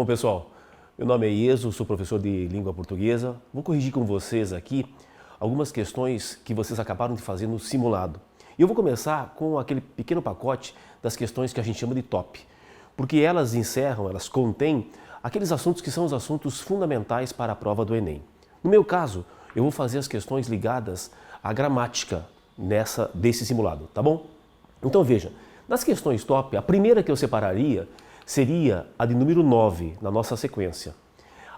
Bom, pessoal, meu nome é Ieso, sou professor de língua portuguesa. Vou corrigir com vocês aqui algumas questões que vocês acabaram de fazer no simulado. E eu vou começar com aquele pequeno pacote das questões que a gente chama de top, porque elas encerram, elas contêm aqueles assuntos que são os assuntos fundamentais para a prova do Enem. No meu caso, eu vou fazer as questões ligadas à gramática desse simulado, tá bom? Então veja, nas questões top, a primeira que eu separaria seria a de número 9 na nossa sequência.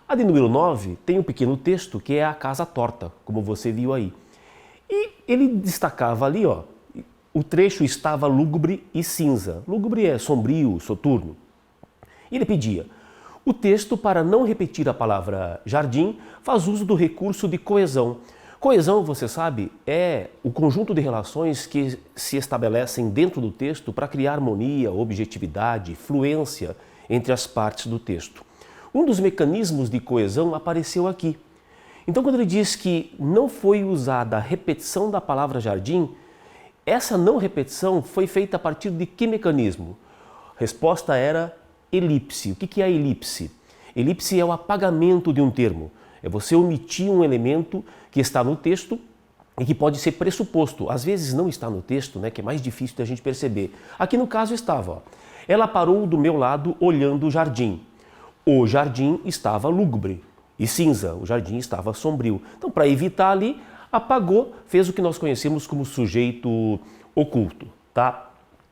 A de número 9 tem um pequeno texto que é a casa torta, como você viu aí. E ele destacava ali, ó, o trecho estava lúgubre e cinza. Lúgubre é sombrio, soturno. E ele pedia: o texto, para não repetir a palavra jardim, faz uso do recurso de coesão. Coesão, você sabe, é o conjunto de relações que se estabelecem dentro do texto para criar harmonia, objetividade, fluência entre as partes do texto. Um dos mecanismos de coesão apareceu aqui. Então, quando ele diz que não foi usada a repetição da palavra jardim, essa não repetição foi feita a partir de que mecanismo? A resposta era elipse. O que é a elipse? Elipse é o apagamento de um termo. É você omitir um elemento que está no texto e que pode ser pressuposto. Às vezes não está no texto, né, que é mais difícil da gente perceber. Aqui no caso estava, ó, ela parou do meu lado olhando o jardim. O jardim estava lúgubre e cinza, o jardim estava sombrio. Então, para evitar ali, apagou, fez o que nós conhecemos como sujeito oculto, tá?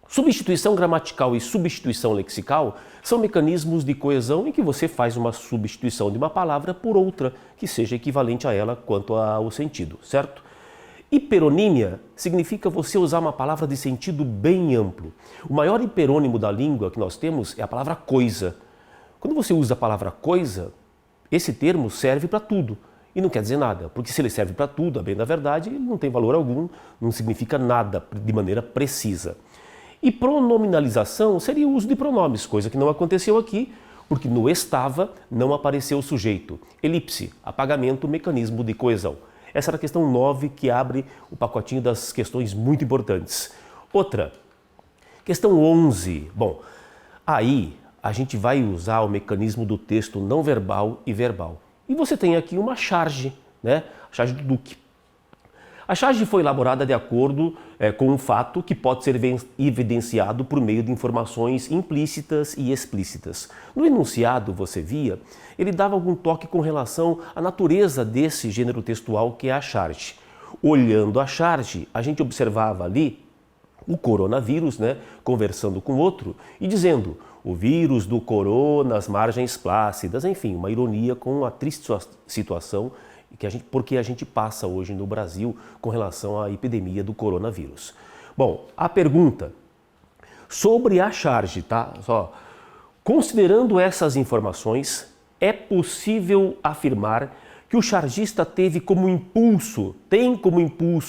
Substituição gramatical e substituição lexical são mecanismos de coesão em que você faz uma substituição de uma palavra por outra que seja equivalente a ela quanto ao sentido, certo? Hiperonímia significa você usar uma palavra de sentido bem amplo. O maior hiperônimo da língua que nós temos é a palavra coisa. Quando você usa a palavra coisa, esse termo serve para tudo. E não quer dizer nada, porque se ele serve para tudo, a bem da verdade, ele não tem valor algum, não significa nada de maneira precisa. E pronominalização seria o uso de pronomes, coisa que não aconteceu aqui, porque no estava não apareceu o sujeito. Elipse, apagamento, mecanismo de coesão. Essa era a questão 9 que abre o pacotinho das questões muito importantes. Outra, questão 11. Bom, aí a gente vai usar o mecanismo do texto não verbal e verbal. E você tem aqui uma charge, né? A charge do Duque. A charge foi elaborada de acordo com um fato que pode ser evidenciado por meio de informações implícitas e explícitas. No enunciado, você via, ele dava algum toque com relação à natureza desse gênero textual que é a charge. Olhando a charge, a gente observava ali o coronavírus, né, conversando com outro e dizendo: o vírus do corona, as margens plácidas, enfim, uma ironia com a triste situação porque a gente passa hoje no Brasil com relação à epidemia do coronavírus. Bom, a pergunta sobre a charge, tá? Só, considerando essas informações, é possível afirmar que o chargista tem como impulso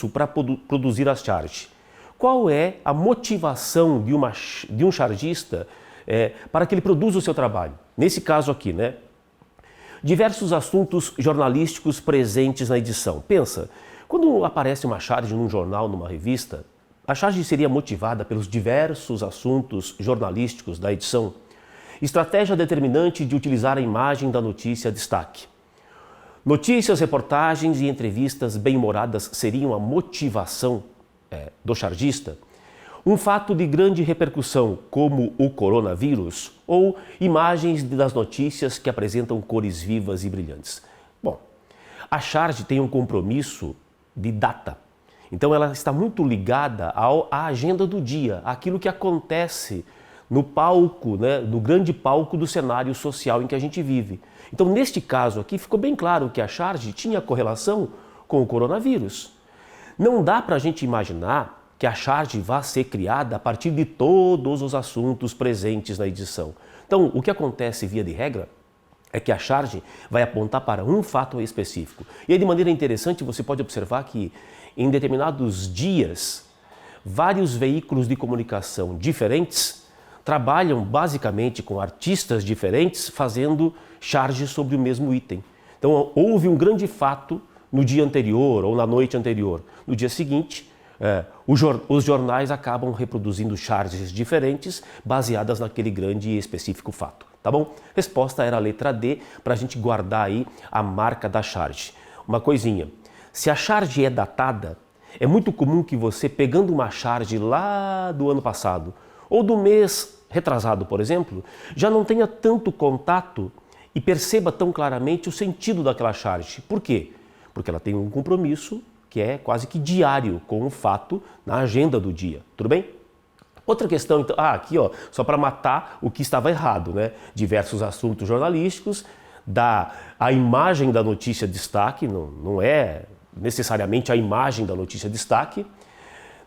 para produzir a charge. Qual é a motivação de um chargista para que ele produza o seu trabalho? Nesse caso aqui, né? Diversos assuntos jornalísticos presentes na edição. Pensa, quando aparece uma charge num jornal, numa revista, a charge seria motivada pelos diversos assuntos jornalísticos da edição. Estratégia determinante de utilizar a imagem da notícia destaque. Notícias, reportagens e entrevistas bem-humoradas seriam a motivação do chargista. Um fato de grande repercussão, como o coronavírus, ou imagens das notícias que apresentam cores vivas e brilhantes. Bom, a charge tem um compromisso de data. Então ela está muito ligada à agenda do dia, àquilo que acontece no palco, né, no grande palco do cenário social em que a gente vive. Então, neste caso aqui, ficou bem claro que a charge tinha correlação com o coronavírus. Não dá para a gente imaginar que a charge vá ser criada a partir de todos os assuntos presentes na edição. Então, o que acontece via de regra é que a charge vai apontar para um fato específico. E aí, de maneira interessante, você pode observar que em determinados dias, vários veículos de comunicação diferentes trabalham basicamente com artistas diferentes fazendo charge sobre o mesmo item. Então, houve um grande fato no dia anterior ou na noite anterior. No dia seguinte, os jornais acabam reproduzindo charges diferentes baseadas naquele grande e específico fato. Tá? tá bom? Resposta era a letra D, para a gente guardar aí a marca da charge. Uma coisinha, se a charge é datada, é muito comum que você, pegando uma charge lá do ano passado, ou do mês retrasado, por exemplo, já não tenha tanto contato e perceba tão claramente o sentido daquela charge. Por quê? Porque ela tem um compromisso que é quase que diário com o fato na agenda do dia, tudo bem? Outra questão, então, aqui ó, só para matar o que estava errado, né? Diversos assuntos jornalísticos, a imagem da notícia destaque, não é necessariamente a imagem da notícia destaque,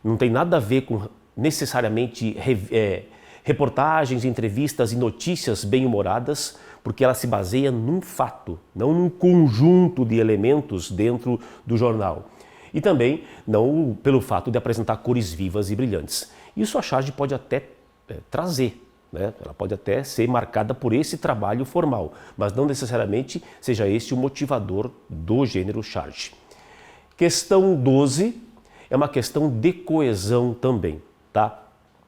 não tem nada a ver com necessariamente reportagens, entrevistas e notícias bem-humoradas, porque ela se baseia num fato, não num conjunto de elementos dentro do jornal. E também não pelo fato de apresentar cores vivas e brilhantes. Isso a charge pode até trazer, né? Ela pode até ser marcada por esse trabalho formal, mas não necessariamente seja esse o motivador do gênero charge. Questão 12 é uma questão de coesão também, tá?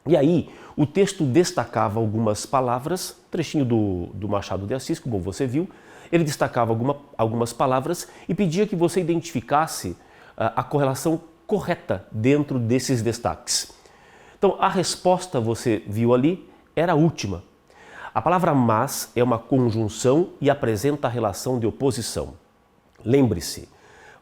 E aí, o texto destacava algumas palavras, trechinho do Machado de Assis, como você viu, ele destacava algumas palavras e pedia que você identificasse a correlação correta dentro desses destaques. Então, a resposta, você viu ali, era a última. A palavra mas é uma conjunção e apresenta a relação de oposição. Lembre-se,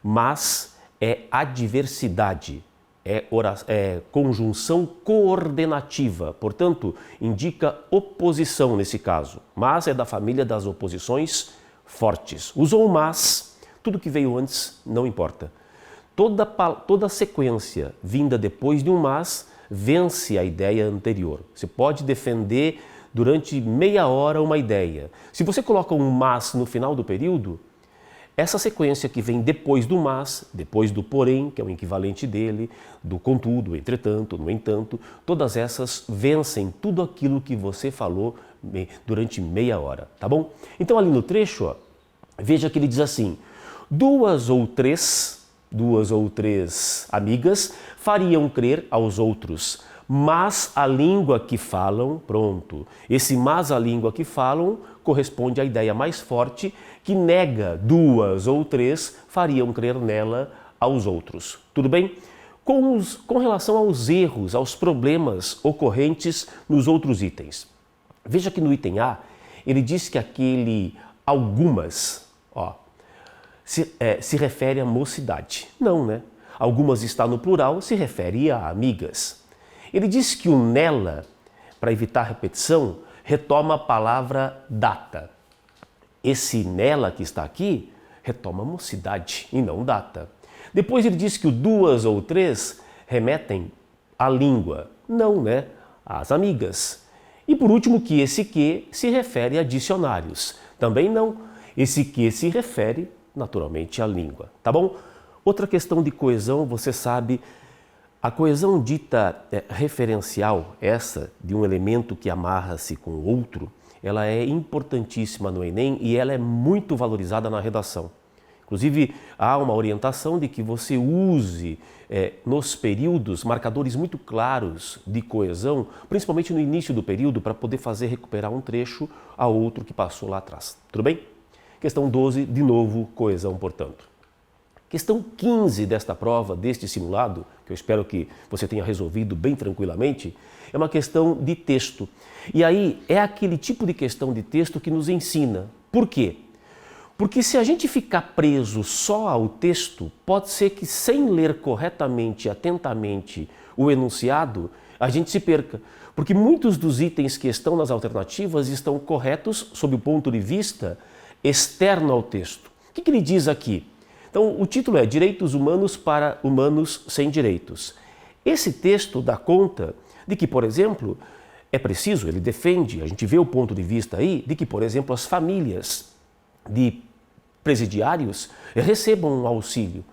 mas é adversidade, é conjunção coordenativa, portanto, indica oposição nesse caso. Mas é da família das oposições fortes. Usou mas, tudo que veio antes não importa. Toda sequência vinda depois de um mas vence a ideia anterior. Você pode defender durante meia hora uma ideia. Se você coloca um mas no final do período, essa sequência que vem depois do mas, depois do porém, que é o equivalente dele, do contudo, entretanto, no entanto, todas essas vencem tudo aquilo que você falou durante meia hora, tá bom? Então ali no trecho, ó, veja que ele diz assim: duas ou três amigas fariam crer aos outros, mas a língua que falam, pronto. Esse mas a língua que falam corresponde à ideia mais forte que nega duas ou três fariam crer nela aos outros. Tudo bem? Com relação aos erros, aos problemas ocorrentes nos outros itens. Veja que no item A, ele diz que aquele algumas, ó, se refere à mocidade. Não, né? Algumas está no plural, se refere a amigas. Ele diz que o nela, para evitar repetição, retoma a palavra data. Esse nela que está aqui retoma mocidade e não data. Depois ele diz que o duas ou três remetem à língua. Não, né? Às amigas. E por último que esse que se refere a dicionários. Também não. Esse que se refere naturalmente à língua. Tá bom? Outra questão de coesão, você sabe, a coesão dita referencial, essa de um elemento que amarra-se com o outro, ela é importantíssima no Enem e ela é muito valorizada na redação. Inclusive, há uma orientação de que você use nos períodos marcadores muito claros de coesão, principalmente no início do período, para poder fazer recuperar um trecho a outro que passou lá atrás. Tudo bem? Questão 12, de novo, coesão, portanto. Questão 15 desta prova, deste simulado, que eu espero que você tenha resolvido bem tranquilamente, é uma questão de texto. E aí é aquele tipo de questão de texto que nos ensina. Por quê? Porque se a gente ficar preso só ao texto, pode ser que sem ler corretamente, atentamente o enunciado, a gente se perca. Porque muitos dos itens que estão nas alternativas estão corretos sob o ponto de vista externo ao texto. O que ele diz aqui? Então, o título é Direitos Humanos para Humanos Sem Direitos. Esse texto dá conta de que, por exemplo, é preciso, ele defende, a gente vê o ponto de vista aí, de que, por exemplo, as famílias de presidiários recebam um auxílio.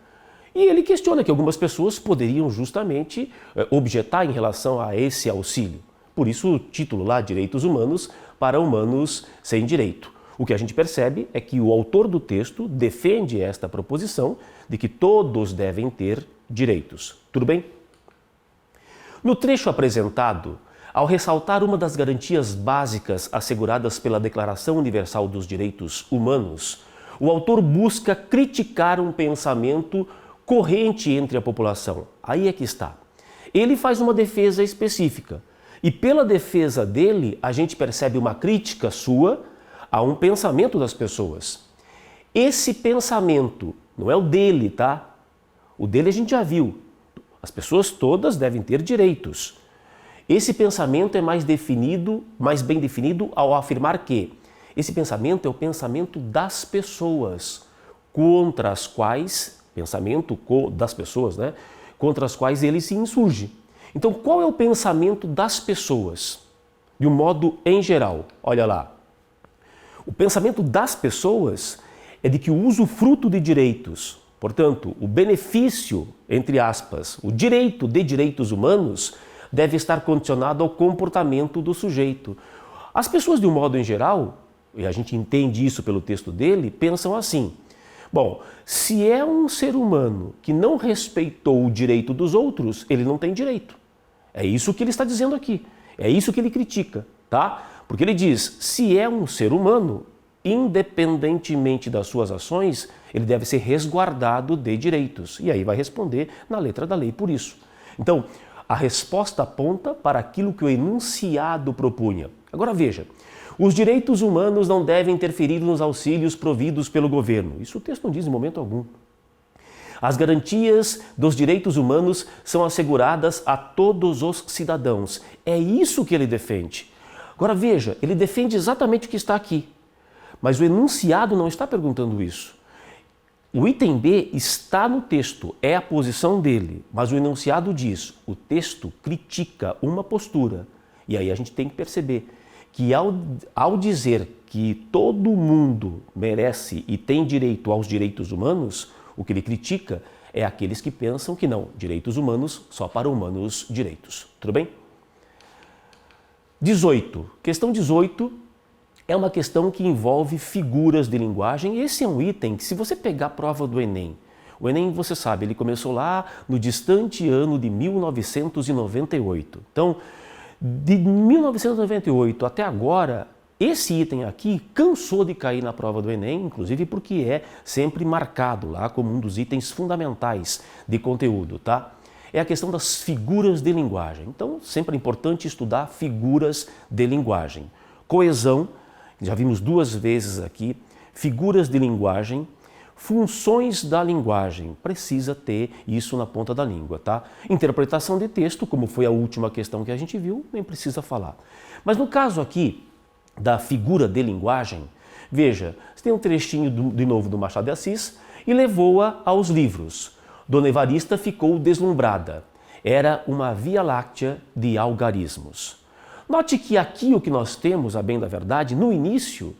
E ele questiona que algumas pessoas poderiam justamente objetar em relação a esse auxílio. Por isso o título lá, Direitos Humanos para Humanos Sem Direito. O que a gente percebe é que o autor do texto defende esta proposição de que todos devem ter direitos. Tudo bem? No trecho apresentado, Ao ressaltar uma das garantias básicas asseguradas pela Declaração Universal dos Direitos Humanos, o autor busca criticar um pensamento corrente entre a população. Aí é que está. Ele faz uma defesa específica e pela defesa dele a gente percebe uma crítica sua a um pensamento das pessoas. Esse pensamento não é o dele, tá? O dele a gente já viu. As pessoas todas devem ter direitos. Esse pensamento é mais bem definido ao afirmar que esse pensamento é o pensamento das pessoas, contra as quais, né? Contra as quais ele se insurge. Então, qual é o pensamento das pessoas? De um modo em geral, olha lá. O pensamento das pessoas é de que o usufruto de direitos, portanto, o benefício, entre aspas, o direito de direitos humanos, deve estar condicionado ao comportamento do sujeito. As pessoas, de um modo em geral, e a gente entende isso pelo texto dele, pensam assim: bom, se é um ser humano que não respeitou o direito dos outros, ele não tem direito. É isso que ele está dizendo aqui. É isso que ele critica, tá? Porque ele diz, se é um ser humano, independentemente das suas ações, ele deve ser resguardado de direitos. E aí vai responder na letra da lei por isso. Então, a resposta aponta para aquilo que o enunciado propunha. Agora veja, os direitos humanos não devem interferir nos auxílios providos pelo governo. Isso o texto não diz em momento algum. As garantias dos direitos humanos são asseguradas a todos os cidadãos. É isso que ele defende. Agora veja, ele defende exatamente o que está aqui. Mas o enunciado não está perguntando isso. O item B está no texto, é a posição dele, mas o enunciado diz, o texto critica uma postura. E aí a gente tem que perceber que ao dizer que todo mundo merece e tem direito aos direitos humanos, o que ele critica é aqueles que pensam que não, direitos humanos só para humanos direitos. Tudo bem? 18. Questão 18 é uma questão que envolve figuras de linguagem. Esse é um item que, se você pegar a prova do Enem, o Enem, você sabe, ele começou lá no distante ano de 1998. Então, de 1998 até agora, esse item aqui cansou de cair na prova do Enem, inclusive porque é sempre marcado lá como um dos itens fundamentais de conteúdo, tá? É a questão das figuras de linguagem. Então, sempre é importante estudar figuras de linguagem. Coesão, já vimos 2 vezes aqui, figuras de linguagem, funções da linguagem, precisa ter isso na ponta da língua, tá? Interpretação de texto, como foi a última questão que a gente viu, nem precisa falar. Mas no caso aqui da figura de linguagem, veja, você tem um trechinho de novo do Machado de Assis e levou-a aos livros. Dona Evarista ficou deslumbrada. Era uma Via Láctea de algarismos. Note que aqui o que nós temos, a bem da verdade, no início,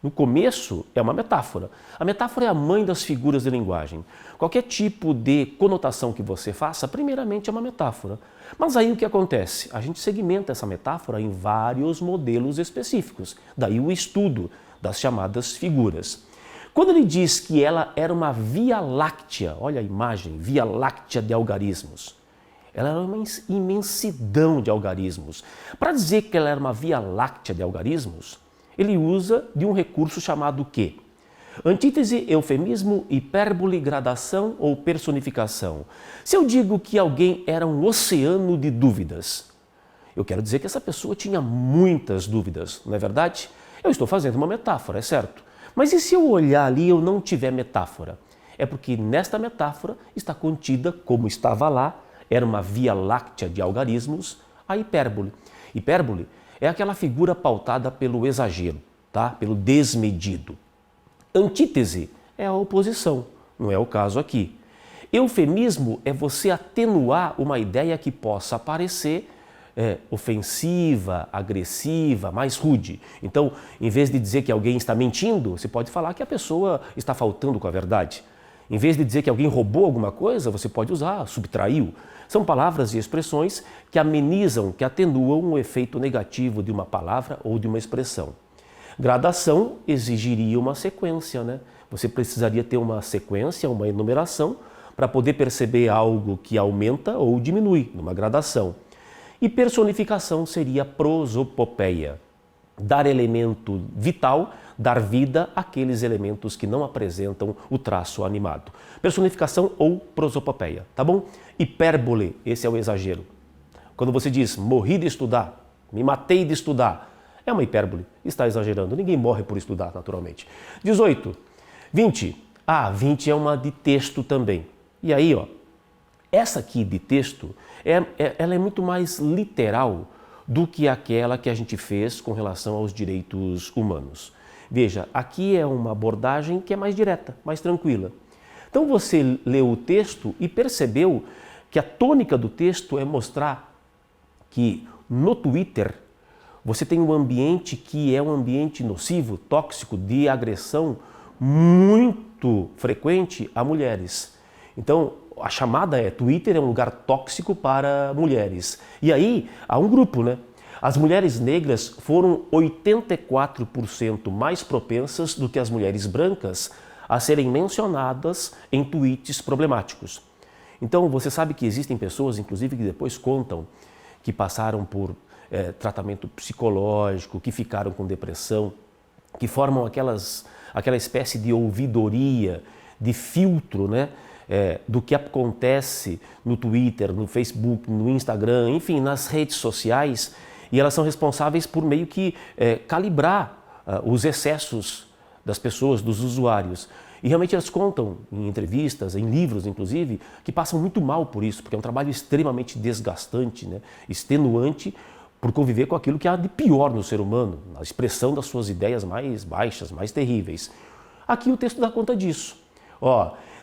no começo, é uma metáfora. A metáfora é a mãe das figuras de linguagem. Qualquer tipo de conotação que você faça, primeiramente é uma metáfora. Mas aí o que acontece? A gente segmenta essa metáfora em vários modelos específicos. Daí o estudo das chamadas figuras. Quando ele diz que ela era uma Via Láctea, olha a imagem, Via Láctea de algarismos. Ela era uma imensidão de algarismos. Para dizer que ela era uma Via Láctea de algarismos, ele usa de um recurso chamado quê? Antítese, eufemismo, hipérbole, gradação ou personificação. Se eu digo que alguém era um oceano de dúvidas, eu quero dizer que essa pessoa tinha muitas dúvidas, não é verdade? Eu estou fazendo uma metáfora, é certo. Mas e se eu olhar ali e eu não tiver metáfora? É porque nesta metáfora está contida, como estava lá, era uma Via Láctea de algarismos, a hipérbole. Hipérbole é aquela figura pautada pelo exagero, tá? Pelo desmedido. Antítese é a oposição, não é o caso aqui. Eufemismo é você atenuar uma ideia que possa parecer ofensiva, agressiva, mais rude. Então, em vez de dizer que alguém está mentindo, você pode falar que a pessoa está faltando com a verdade. Em vez de dizer que alguém roubou alguma coisa, você pode usar subtraiu. São palavras e expressões que amenizam, que atenuam o efeito negativo de uma palavra ou de uma expressão. Gradação exigiria uma sequência, né? Você precisaria ter uma sequência, uma enumeração, para poder perceber algo que aumenta ou diminui, numa gradação. E personificação seria prosopopeia, dar elemento vital, dar vida àqueles elementos que não apresentam o traço animado. Personificação ou prosopopeia, tá bom? Hipérbole, esse é o exagero. Quando você diz, morri de estudar, me matei de estudar, é uma hipérbole, está exagerando. Ninguém morre por estudar, naturalmente. 18. 20. 20 é uma de texto também. E aí, essa aqui de texto, ela é muito mais literal do que aquela que a gente fez com relação aos direitos humanos. Veja, aqui é uma abordagem que é mais direta, mais tranquila. Então você leu o texto e percebeu que a tônica do texto é mostrar que no Twitter você tem um ambiente que é um ambiente nocivo, tóxico, de agressão muito frequente a mulheres. Então, a chamada é Twitter é um lugar tóxico para mulheres. E aí, há um grupo, né? As mulheres negras foram 84% mais propensas do que as mulheres brancas a serem mencionadas em tweets problemáticos. Então, você sabe que existem pessoas, inclusive, que depois contam que passaram por tratamento psicológico, que ficaram com depressão, que formam aquela espécie de ouvidoria, de filtro, né, do que acontece no Twitter, no Facebook, no Instagram, enfim, nas redes sociais, e elas são responsáveis por meio que calibrar os excessos das pessoas, dos usuários. E realmente elas contam em entrevistas, em livros inclusive, que passam muito mal por isso, porque é um trabalho extremamente desgastante, né, extenuante, por conviver com aquilo que há de pior no ser humano, a expressão das suas ideias mais baixas, mais terríveis. Aqui o texto dá conta disso.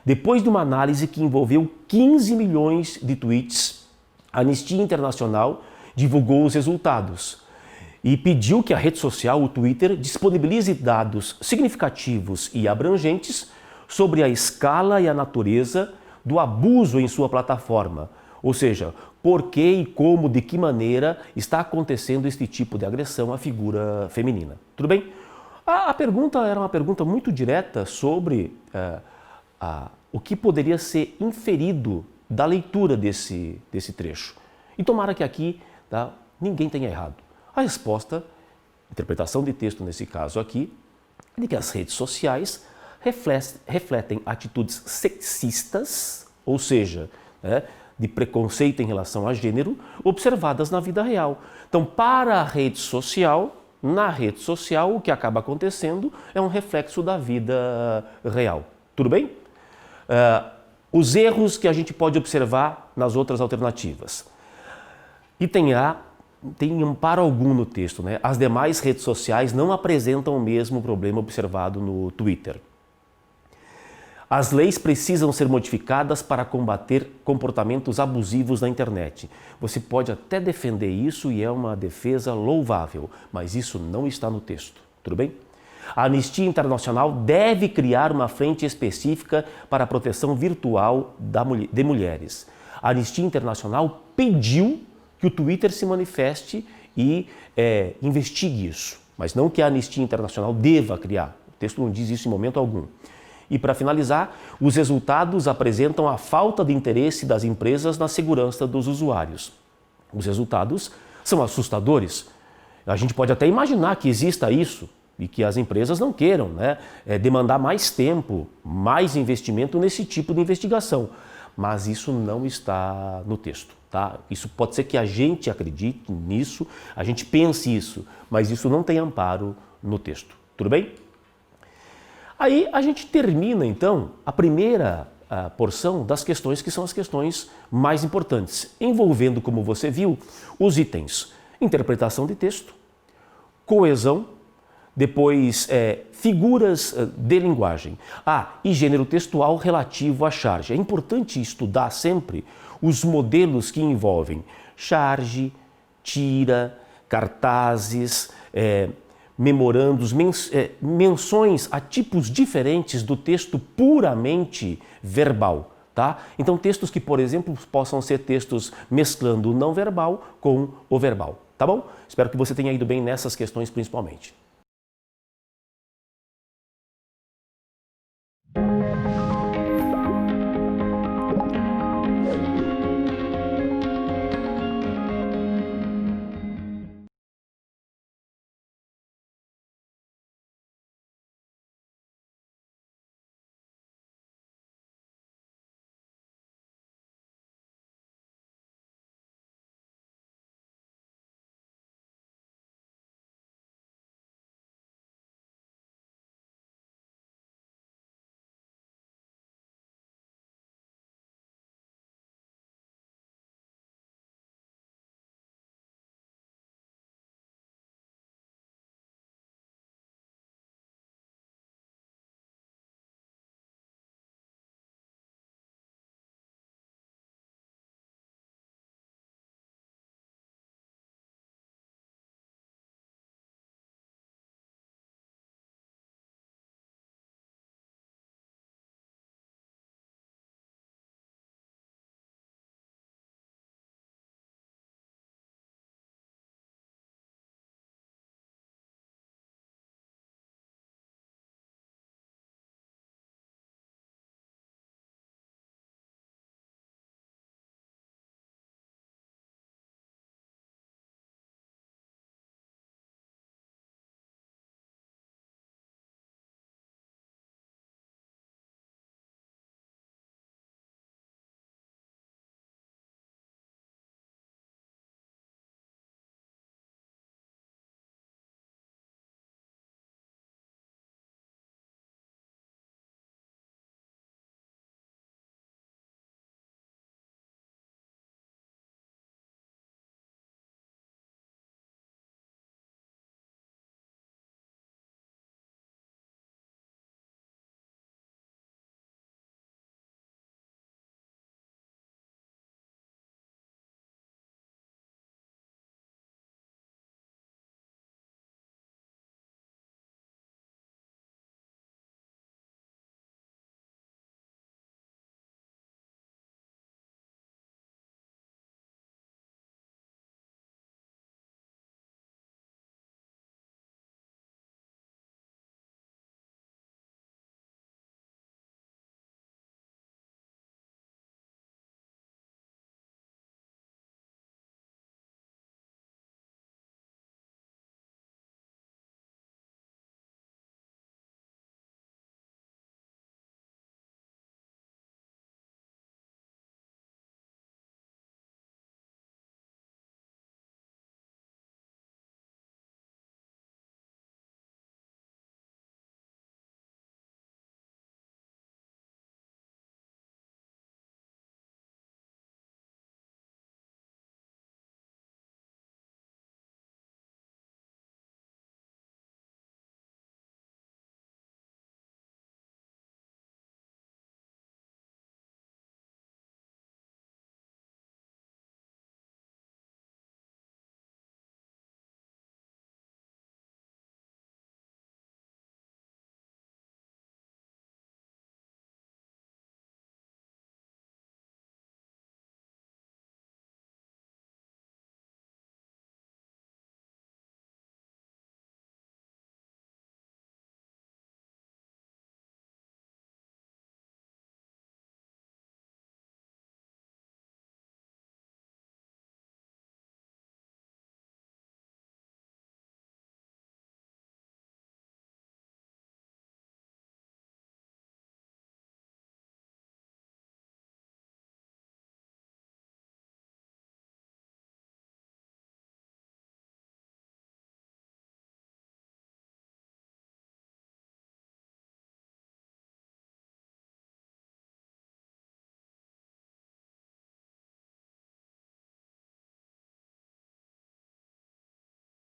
Depois de uma análise que envolveu 15 milhões de tweets, a Anistia Internacional divulgou os resultados e pediu que a rede social, o Twitter, disponibilize dados significativos e abrangentes sobre a escala e a natureza do abuso em sua plataforma. Ou seja, por que e como, de que maneira está acontecendo este tipo de agressão à figura feminina. Tudo bem? A pergunta era uma pergunta muito direta sobre o que poderia ser inferido da leitura desse trecho. E tomara que aqui ninguém tenha errado. A resposta, interpretação de texto nesse caso aqui, é de que as redes sociais refletem atitudes sexistas, ou seja, de preconceito em relação a gênero, observadas na vida real. Então, para a rede social, na rede social, o que acaba acontecendo é um reflexo da vida real. Tudo bem? Os erros que a gente pode observar nas outras alternativas. E tem amparo algum no texto, né? As demais redes sociais não apresentam o mesmo problema observado no Twitter. As leis precisam ser modificadas para combater comportamentos abusivos na internet. Você pode até defender isso e é uma defesa louvável, mas isso não está no texto. Tudo bem? A Anistia Internacional deve criar uma frente específica para a proteção virtual de mulheres. A Anistia Internacional pediu que o Twitter se manifeste e investigue isso, mas não que a Anistia Internacional deva criar. O texto não diz isso em momento algum. E para finalizar, os resultados apresentam a falta de interesse das empresas na segurança dos usuários. Os resultados são assustadores. A gente pode até imaginar que exista isso e que as empresas não queiram, demandar mais tempo, mais investimento nesse tipo de investigação. Mas isso não está no texto. Tá? Isso pode ser que a gente acredite nisso, a gente pense isso, mas isso não tem amparo no texto. Tudo bem? Aí a gente termina, então, a primeira porção das questões que são as questões mais importantes, envolvendo, como você viu, os itens interpretação de texto, coesão, depois figuras de linguagem. E gênero textual relativo à charge. É importante estudar sempre os modelos que envolvem charge, tira, cartazes, memorandos, menções a tipos diferentes do texto puramente verbal. Tá? Então, textos que, por exemplo, possam ser textos mesclando o não verbal com o verbal. Tá bom? Espero que você tenha ido bem nessas questões principalmente.